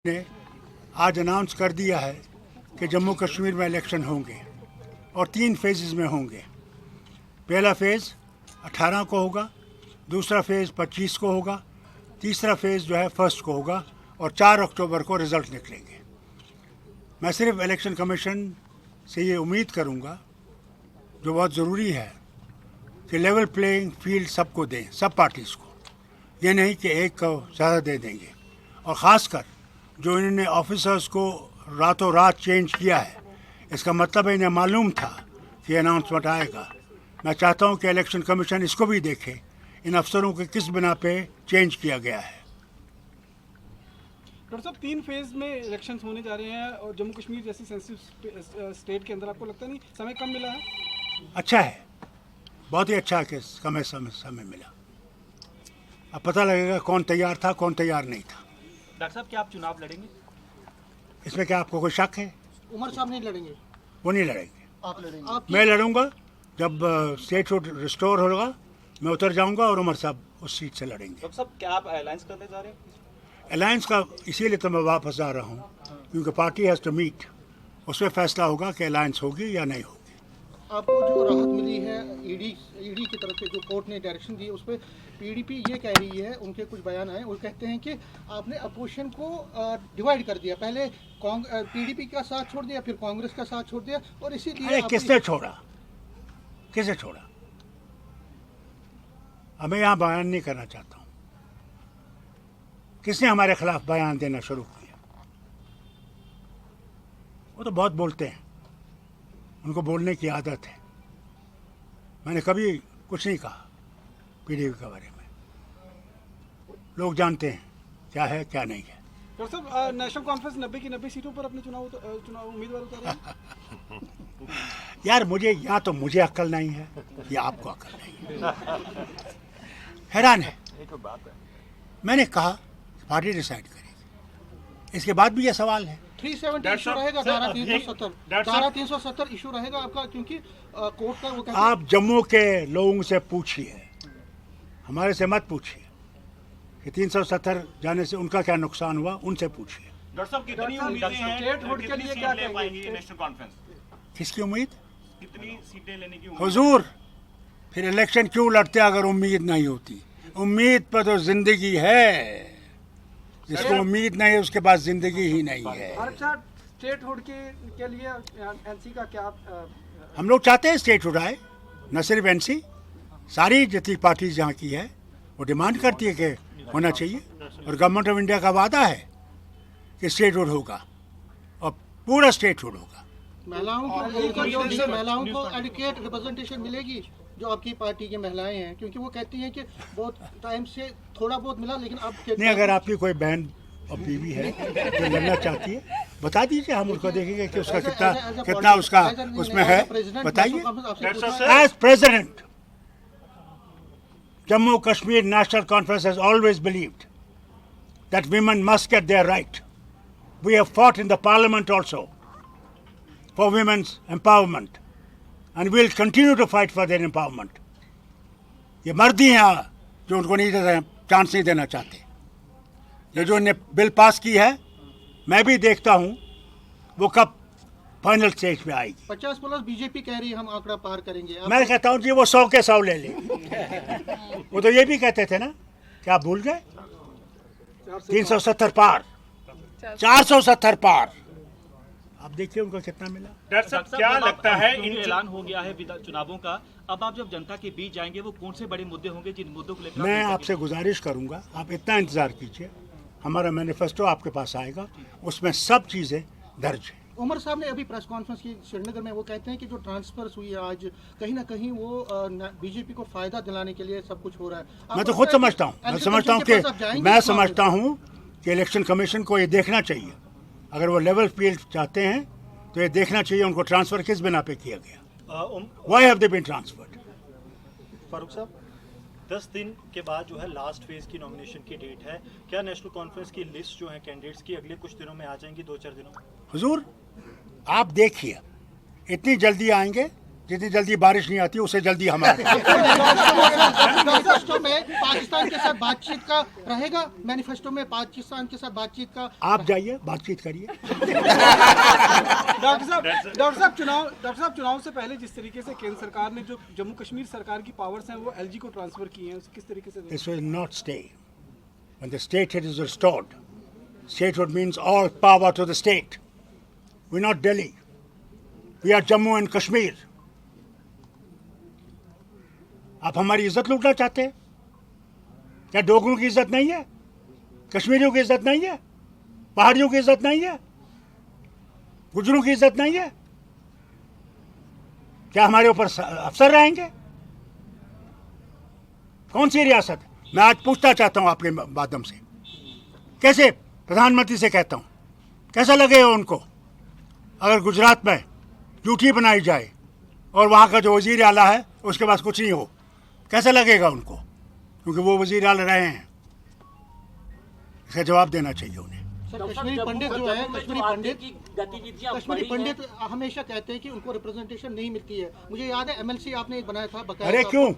ने आज अनाउंस कर दिया है कि जम्मू कश्मीर में इलेक्शन होंगे और 3 फेजेस में होंगे। पहला फेज़ 18 को होगा, दूसरा फेज़ 25 को होगा, तीसरा फेज़ जो है 1 को होगा और 4 अक्टूबर को रिज़ल्ट निकलेंगे। मैं सिर्फ इलेक्शन कमीशन से ये उम्मीद करूँगा, जो बहुत ज़रूरी है, कि लेवल प्लेइंग फील्ड सबको दें, सब पार्टीज़ को। ये नहीं कि एक को ज़्यादा दे देंगे। और ख़ासकर जो इन्होंने ऑफिसर्स को रातों रात चेंज किया है, इसका मतलब इन्हें मालूम था कि अनाउंसमेंट आएगा। मैं चाहता हूं कि इलेक्शन कमीशन इसको भी देखे, इन अफसरों के किस बिना पे चेंज किया गया है। डॉक्टर साहब, 3 फेज में इलेक्शंस होने जा रहे हैं और जम्मू कश्मीर जैसी सेंसिटिव स्टेट के अंदर आपको लगता नहीं समय कम मिला है? अच्छा है, बहुत ही अच्छा है कि समय मिला। अब पता लगेगा कौन तैयार था, कौन तैयार नहीं था। डॉक्टर साहब, क्या आप चुनाव लड़ेंगे? इसमें क्या आपको कोई शक है? उमर साहब नहीं लड़ेंगे? वो नहीं लड़ेंगे। आप लड़ेंगे? मैं लड़ूंगा। जब स्टेटहुड रिस्टोर होगा मैं उतर जाऊंगा और उमर साहब उस सीट से लड़ेंगे। डॉक्टर साहब, क्या आप अलायंस करने जा रहे हैं? अलायंस का इसीलिए तो मैं वापस आ रहा हूँ, क्योंकि पार्टी हैज़ टू मीट। उसमें फैसला होगा कि अलायंस होगी या नहीं होगी। आपको जो राहत मिली है ईडी की तरफ से, जो कोर्ट ने डायरेक्शन दी, उस पर पीडीपी ये कह रही है, उनके कुछ बयान आए, वो कहते हैं कि आपने अपोजिशन को डिवाइड कर दिया। पहले पीडीपी का साथ छोड़ दिया, फिर कांग्रेस का साथ छोड़ दिया, और इसीलिए किसने छोड़ा? किसे छोड़ा? अब मैं यहाँ बयान नहीं करना चाहता हूँ। किसने हमारे खिलाफ बयान देना शुरू किया? वो तो बहुत बोलते हैं, उनको बोलने की आदत है। मैंने कभी कुछ नहीं कहा पीडीपी के बारे में। लोग जानते हैं क्या है क्या नहीं है। डॉक्टर साहब, नेशनल कॉन्फ्रेंस 90 की 90 सीटों पर अपने चुनाव उम्मीदवार उतारे हैं? यार मुझे या तो मुझे अक्ल नहीं है या आपको अक्ल नहीं है। हैरान है। मैंने कहा पार्टी डिसाइड करेगी। इसके बाद भी यह सवाल है। 370 इशू रहेगा, धारा 370 इशू रहेगा आपका, क्योंकि कोर्ट का वो कहता है। आप जम्मू के लोगों से पूछिए, हमारे से मत पूछिए कि 370 जाने से उनका क्या नुकसान हुआ, उनसे पूछिए। डॉक्टर साहब, कितनी उम्मीदें हैं? स्टेटहुड के लिए क्या ले पाएंगी कहेंगे? National conference? किसकी उम्मीद? कितनी सीटें लेने की उम्मीद? हुजूर, फिर इलेक्शन क्यों लड़ते अगर उम्मीद नहीं होती? उम्मीद पर तो जिंदगी है। जिसको उम्मीद नहीं है उसके पास जिंदगी ही नहीं है। स्टेटहुड के लिए एनसी का क्या हम लोग चाहते हैं स्टेटहुड आए, न सिर्फ एनसी, सारी जितनी पार्टीज जहाँ की है वो डिमांड करती है कि होना चाहिए। और गवर्नमेंट ऑफ इंडिया का वादा है कि स्टेटहुड होगा और पूरा स्टेटहुड होगा। महिलाओं को एडुकेट रिप्रेजेंटेशन मिलेगी, जो आपकी पार्टी की महिलाएं हैं, क्योंकि वो कहती हैं कि बहुत टाइम से थोड़ा बहुत मिला, लेकिन अब नहीं, अगर आपकी कोई बहन और बीवी है जो लड़ना चाहती है, बता दीजिए, हम उसको देखेंगे कि उसका कितना उसका उसमें है, बताइए। As president, Jammu Kashmir National Conference has always believed that women must get their right. We have fought in the parliament also for women's empowerment and we will continue to fight for their empowerment. ये मर्द ही हैं जो उनको नहीं देते, chance नहीं देना चाहते। ये जो इन्हें बिल पास की है, मैं भी देखता हूँ वो कब फाइनल स्टेज पे आएगी। 50+ बीजेपी कह रही है हम आंकड़ा पार करेंगे। मैं कहता हूँ जी वो 100 के 100 ले ले। वो तो ये भी कहते थे ना, क्या आप भूल गए? 370 पार, 470 पार। अब देखिए उनको कितना मिला। डॉक्टर साहब, क्या लगता है, इन ऐलान हो गया है चुनावों का, अब आप जब जनता के बीच जाएंगे वो कौन से बड़े मुद्दे होंगे जिन मुद्दों को लेकर? मैं आपसे गुजारिश करूंगा, आप इतना इंतजार कीजिए, हमारा मैनिफेस्टो आपके पास आएगा, उसमें सब चीजें दर्ज है। उमर साहब ने अभी प्रेस कॉन्फ्रेंस की श्रीनगर में, वो कहते हैं कि जो ट्रांसफर्स हुई है आज, कहीं ना कहीं वो बीजेपी को फायदा दिलाने के लिए सब कुछ हो रहा है। मैं तो खुद समझता हूँ, मैं समझता हूँ कि इलेक्शन कमीशन को ये देखना चाहिए, अगर वो लेवल फील्ड चाहते हैं तो ये देखना चाहिए उनको ट्रांसफर किस बिना पे किया गया। Why have they been transferred? Farooq साहब, 10 दिन के बाद जो है लास्ट फेज की नॉमिनेशन की डेट है, क्या नेशनल कॉन्फ्रेंस की लिस्ट जो है कैंडिडेट्स की अगले कुछ दिनों में आ जाएंगी, 2-4 दिनों में? हुजूर, आप देखिए, इतनी जल्दी आएंगे जितनी जल्दी बारिश नहीं आती उससे जल्दी हम आते हैं। मैनिफेस्टो में पाकिस्तान के साथ बातचीत का रहेगा, मैनिफेस्टो में पाकिस्तान के साथ बातचीत का। आप जाइए, बातचीत करिए। डॉक्टर साहब चुनाव से पहले जिस तरीके से केंद्र सरकार ने जो जम्मू कश्मीर सरकार की पावर्स हैं वो एलजी को ट्रांसफर की हैं, उसे किस तरीके से This will not stay. When the statehood is restored, statehood means all power to the state. We're not Delhi. We are Jammu and Kashmir. आप हमारी इज्जत लूटना चाहते हैं? क्या डोगरों की इज्जत नहीं है? कश्मीरियों की इज्जत नहीं है? पहाड़ियों की इज्जत नहीं है? गुजरों की इज्जत नहीं है? क्या हमारे ऊपर अफसर रहेंगे? कौन सी रियासत? मैं आज पूछना चाहता हूं आपके माध्यम से, कैसे प्रधानमंत्री से कहता हूं, कैसा लगेगा उनको अगर गुजरात में यूटी बनाई जाए और वहां का जो वजीर आला है उसके पास कुछ नहीं हो? कैसा लगेगा उनको? क्योंकि वो वजीर आला रहे हैं। इसका जवाब देना चाहिए उन्हें। सर, कश्मीरी पंडित जो है, कश्मीरी पंडित हमेशा कहते हैं कि उनको रिप्रेजेंटेशन नहीं मिलती है। मुझे याद है एमएलसी आपने एक बनाया था बकाया। अरे क्यों?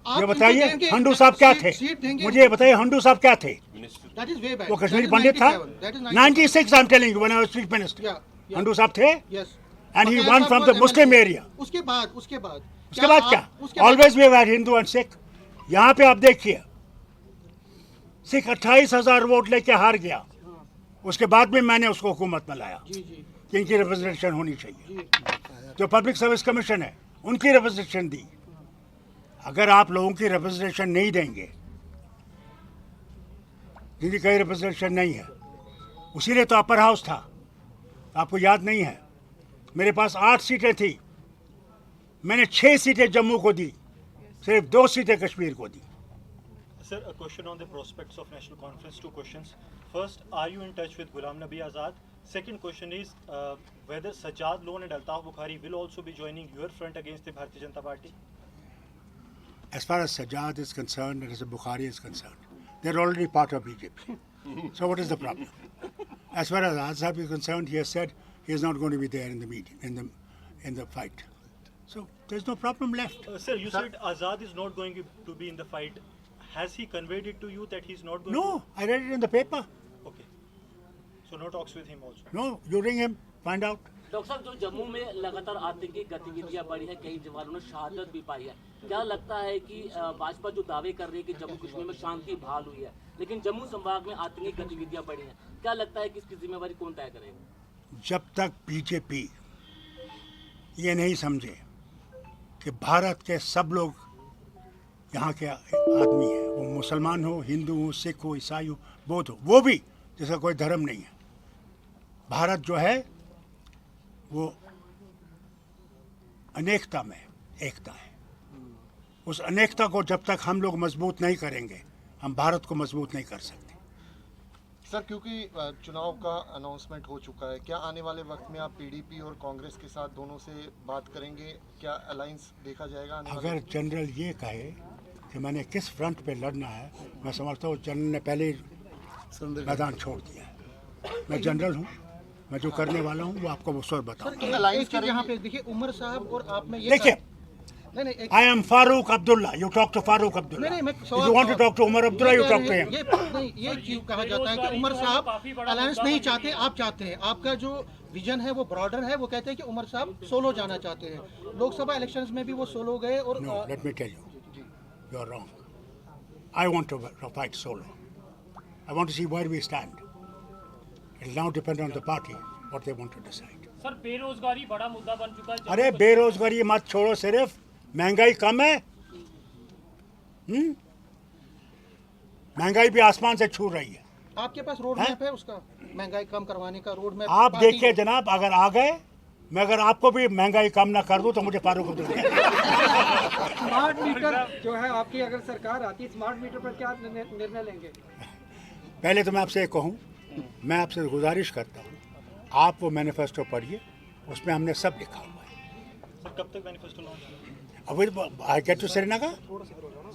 आप ये बताइए, इनको देंगे, हंडू साहब क्या थे? सीट देंगे। मुझे ये बताइए, हंडू साहब क्या थे? That is way back. वो That कश्मीरी is पंडित था। 97. 96 I am telling you, when I was chief minister. Yeah, yeah. Handoo साहब थे Yes. एंड ही बकाया वन साहब from was the Muslim MLC. Area. उसके बाद उसके बाद क्या? Always we have had Hindu and Sikh. यहाँ पे आप देखिए, सिख 28,000 वोट लेके हार गया। उसके बाद में मैंने उसको हुकूमत में लाया जी जी कि इनकी रिप्रेजेंटेशन होनी चाहिए। जी। जो पब्लिक सर्विस कमीशन है उनकी रिप्रेजेंटेशन दी। अगर आप लोगों की रिप्रेजेंटेशन नहीं देंगे, जिनकी कहीं रिप्रेजेंटेशन नहीं है, उसीलिए तो अपर हाउस था, आपको याद नहीं है? मेरे पास 8 सीटें थी, मैंने 6 सीटें जम्मू को दी, सिर्फ 2 सीटें कश्मीर को दी। Sir, a question on the prospects of national conference. 2 questions. First, are you in touch with Ghulam Nabi Azad? Second question is whether Sajjad Lone and Altaf Bukhari will also be joining your front against the Bharatiya Janata Party. As far as Sajjad is concerned and as Bukhari is concerned, they're already part of BJP. So what is the problem? As far as Azad is concerned, he has said he is not going to be there in the meeting, in the fight. So there's no problem left. Sir, you said Azad is not going to be in the fight. Has he conveyed it to you that he's not going No, I read it in the paper. to? Okay. So no talks with him also. No, you ring him, find out. Doctor साहब, जो जम्मू में लगातार आतंकी गतिविधियां बढ़ी है, कई जवानों ने शहादत भी पाई है, क्या लगता है कि भाजपा जो दावे कर रही है कि जम्मू कश्मीर में शांति बहाल हुई है, लेकिन जम्मू संभाग में आतंकी गतिविधियां बढ़ी हैं, क्या लगता है कि इसकी जिम्मेवारी कौन तय करेगा? जब तक बीजेपी ये नहीं समझे कि भारत के सब लोग यहाँ के आदमी हैं, वो मुसलमान हो, हिंदू हो, सिख हो, ईसाई हो, बौद्ध हो, वो भी जिसका कोई धर्म नहीं है। भारत जो है वो अनेकता में एकता है। उस अनेकता को जब तक हम लोग मजबूत नहीं करेंगे, हम भारत को मजबूत नहीं कर सकते। सर, क्योंकि चुनाव का अनाउंसमेंट हो चुका है, क्या आने वाले वक्त में आप पीडीपी और कांग्रेस के साथ दोनों से बात करेंगे? क्या अलायंस देखा जाएगा आने वाले अगर वक्त में? जनरल ये कहे कि मैंने किस फ्रंट पे लड़ना है, मैं समझता हूँ जनरल ने पहले ही मैदान छोड़ दिया है। मैं जनरल हूँ, मैं जो करने वाला हूँ वो आपको उस वक्त बताऊँ। एक चीज यहाँ पे देखिए, उमर साहब और आप में ये देखिए, नहीं एक I am Farooq Abdullah. You talk to Farooq Abdullah. नहीं, मैं If you want to talk to Umar Abdullah, you talk to him. ये क्यों कहा जाता है कि उमर साहब अलायंस नहीं चाहते, आप चाहते हैं? आपका जो विजन है वो ब्रॉडर है, वो कहते हैं कि उमर साहब सोलो जाना चाहते हैं। लोकसभा इलेक्शंस में भी वो सोलो गए और No, let me tell you, you are wrong. I want to fight solo. I want to see where we stand. It will now depend on the party what they want to decide. Sir, बेरोजगारी बड़ा मुद्दा बन चुका है। अरे बेरोजगारी मत छोड़ो, सिर्फ महंगाई कम है। महंगाई भी आसमान से छू रही है। आपके पास रोड मैप है उसका, महंगाई कम करवाने का रोड मैप? आप देखिए जनाब, अगर आ गए, मैं अगर आपको भी महंगाई कम ना कर दूं तो मुझे फारूक अब्दुल्ला। स्मार्ट मीटर जो है आपकी अगर सरकार आती है, स्मार्ट मीटर पर क्या निर्णय लेंगे? पहले तो मैं आपसे एक कहूं, मैं आपसे गुजारिश करता हूं, आप वो मैनिफेस्टो पढ़िए, उसमें हमने सब लिखा हुआ है। सर, कब तक मैनिफेस्टो लॉन्च होगा? अभी I get to Srinagar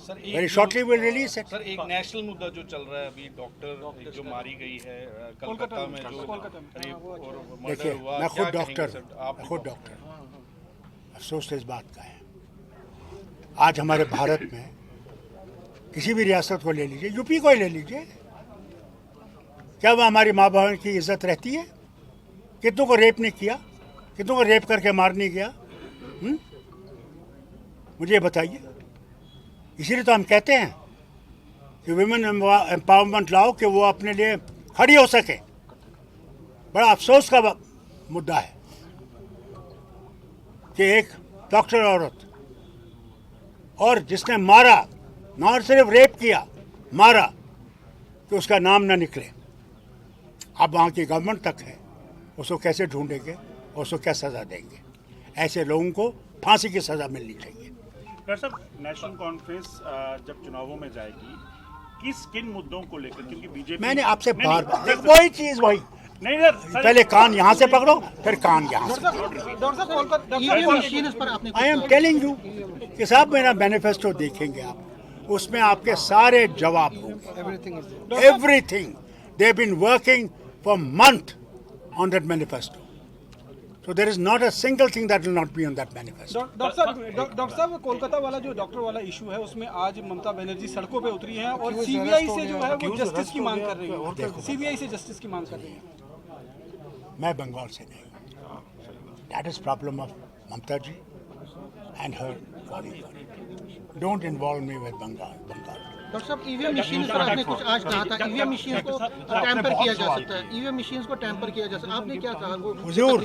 sir, very shortly will release it. Sir, एक नेशनल मुद्दा जो चल रहा है अभी, डॉक्टर जो मारी गई है कोलकाता में, जो रेप और मर्डर देखिए, हुआ, मैं क्या खुद कहेंगे डॉक्टर सर? हूँ, मैं खुद डॉक्टर हूँ। अफसोस तो इस बात का है, आज हमारे भारत में किसी भी रियासत को ले लीजिए, यूपी को ही ले लीजिए, क्या वह हमारी माँ बहन की इज्जत रहती है? कितनों को रेप नहीं किया, कितनों को रेप करके मार नहीं गया? मुझे बताइए। इसीलिए तो हम कहते हैं कि वुमेन एम्पावरमेंट लाओ कि वो अपने लिए खड़ी हो सके। बड़ा अफसोस का मुद्दा है कि एक डॉक्टर औरत और जिसने मारा, ना सिर्फ रेप किया, मारा, कि उसका नाम ना निकले। अब वहाँ की गवर्नमेंट तक है, उसको कैसे ढूंढेंगे और उसको क्या सज़ा देंगे? ऐसे लोगों को फांसी की सज़ा मिलनी चाहिए। डॉक्टर साहब, नेशनल कॉन्फ्रेंस जब चुनावों में जाएगी, किन मुद्दों को लेकर, क्योंकि बीजेपी मैंने आपसे बार-बार वही चीज़ वही नहीं सर, पहले कान यहाँ से पकड़ो, फिर कान यहाँ से। डॉक्टर साहब कोलकाता आई एम टेलिंग यू कि साहब मेरा मैनिफेस्टो देखेंगे आप, उसमें आपके सारे जवाब होंगे। Everything they have been working for month on that manifesto, so there is not a single thing that will not be on that manifesto. Doctor साहब कोलकाता वाला जो डॉक्टर वाला इशू है, उसमें आज ममता बनर्जी सड़कों पे उतरी हैं और सीबीआई से जो है वो जस्टिस की मांग कर रही है, सीबीआई से जस्टिस की मांग कर रही है। मैं बंगाल से नहीं, that is problem of Mamta ji and her body. Don't involve me with Bengal. Doctor साहब, ईवीएम मशीन पर आपने कुछ आज कहा था, ईवीएम मशीन को टैंपर किया जा सकता है, ईवीएम मशीन को टैंपर किया जा सकता है, आपने क्या कहा? हुजूर,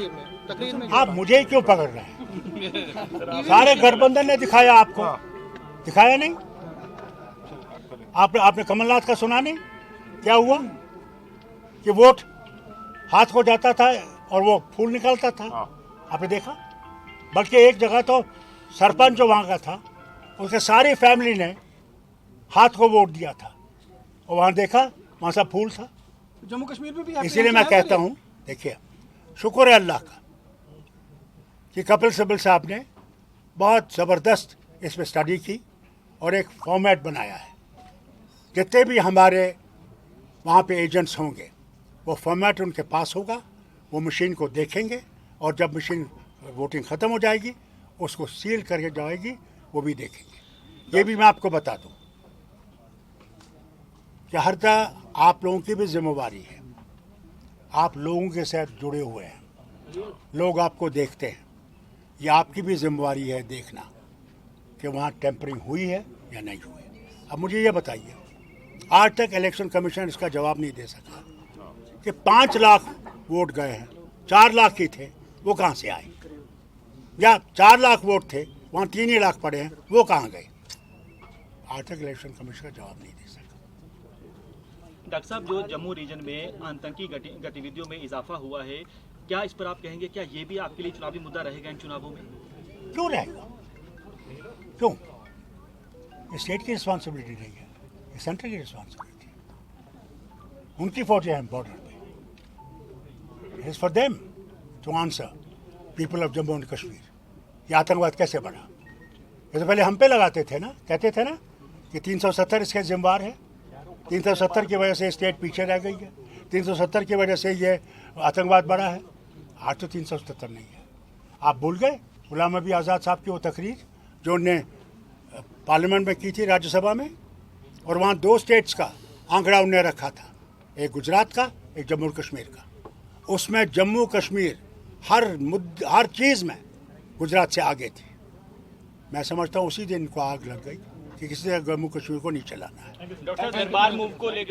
तकरीर में आप मुझे क्यों पकड़ रहे हैं? सारे गठबंधन ने दिखाया आपको, दिखाया नहीं? आपने कमलनाथ का सुना नहीं? क्या हुआ कि वोट हाथ को जाता था और वो फूल निकालता था, आपने देखा? बल्कि एक जगह तो सरपंच जो वहाँ का था, उसके सारी फैमिली ने हाथ को वोट दिया था और वहाँ देखा, वहाँ सब फूल था। जम्मू कश्मीर में भी इसीलिए मैं कहता हूँ, देखिए, शुक्र है अल्लाह का कि कपिल सिब्बल साहब ने बहुत ज़बरदस्त इस पर स्टडी की और एक फॉर्मेट बनाया है। जितने भी हमारे वहाँ पे एजेंट्स होंगे, वो फॉर्मेट उनके पास होगा, वो मशीन को देखेंगे और जब मशीन वोटिंग ख़त्म हो जाएगी, उसको सील करके जाएगी, वो भी देखेंगे। ये भी मैं आपको बता दूँ कि हर तरह आप लोगों की भी जिम्मेवारी है, आप लोगों के साथ जुड़े हुए हैं, लोग आपको देखते हैं, ये आपकी भी जिम्मेवारी है देखना कि वहाँ टेम्परिंग हुई है या नहीं हुई। अब मुझे ये बताइए, आज तक इलेक्शन कमीशन इसका जवाब नहीं दे सका कि 5 लाख वोट गए हैं, 4 लाख ही थे, वो कहाँ से आए? या 4 लाख वोट थे, वहाँ 3 ही लाख पड़े हैं, वो कहाँ गए? आज तक इलेक्शन कमीशन का जवाब नहीं दे सका। डॉक्टर साहब, जो जम्मू रीजन में आतंकी गतिविधियों में इजाफा हुआ है, क्या इस पर आप कहेंगे, क्या ये भी आपके लिए चुनावी मुद्दा रहेगा इन चुनावों में? क्यों रहेगा? क्यों? ये स्टेट की रिस्पॉन्सिबिलिटी नहीं है, ये सेंटर की रिस्पॉन्सिबिलिटी है। उनकी फौजें हैं बॉर्डर पे, it is for them to answer people of Jammu and Kashmir. ये आतंकवाद कैसे बढ़ा? ये तो पहले हम पे लगाते थे ना, कहते थे ना कि 370 इसके जिम्मेवार है, 370 की वजह से स्टेट पीछे रह गई है, 370 की वजह से ये आतंकवाद बढ़ा है। आज तो 370 नहीं है। आप भूल गए गुलाम नबी आज़ाद साहब की वो तकरीर जो उनने पार्लियामेंट में की थी, राज्यसभा में, और वहाँ 2 स्टेट्स का आंकड़ा उन्होंने रखा था, एक गुजरात का, एक जम्मू कश्मीर का। उसमें जम्मू कश्मीर हर चीज़ में गुजरात से आगे थी। मैं समझता हूँ उसी दिन इनको आग लग गई कि किसी जम्मू कश्मीर को नहीं चलाना है। डॉक्टर दरबार मूव को लेकर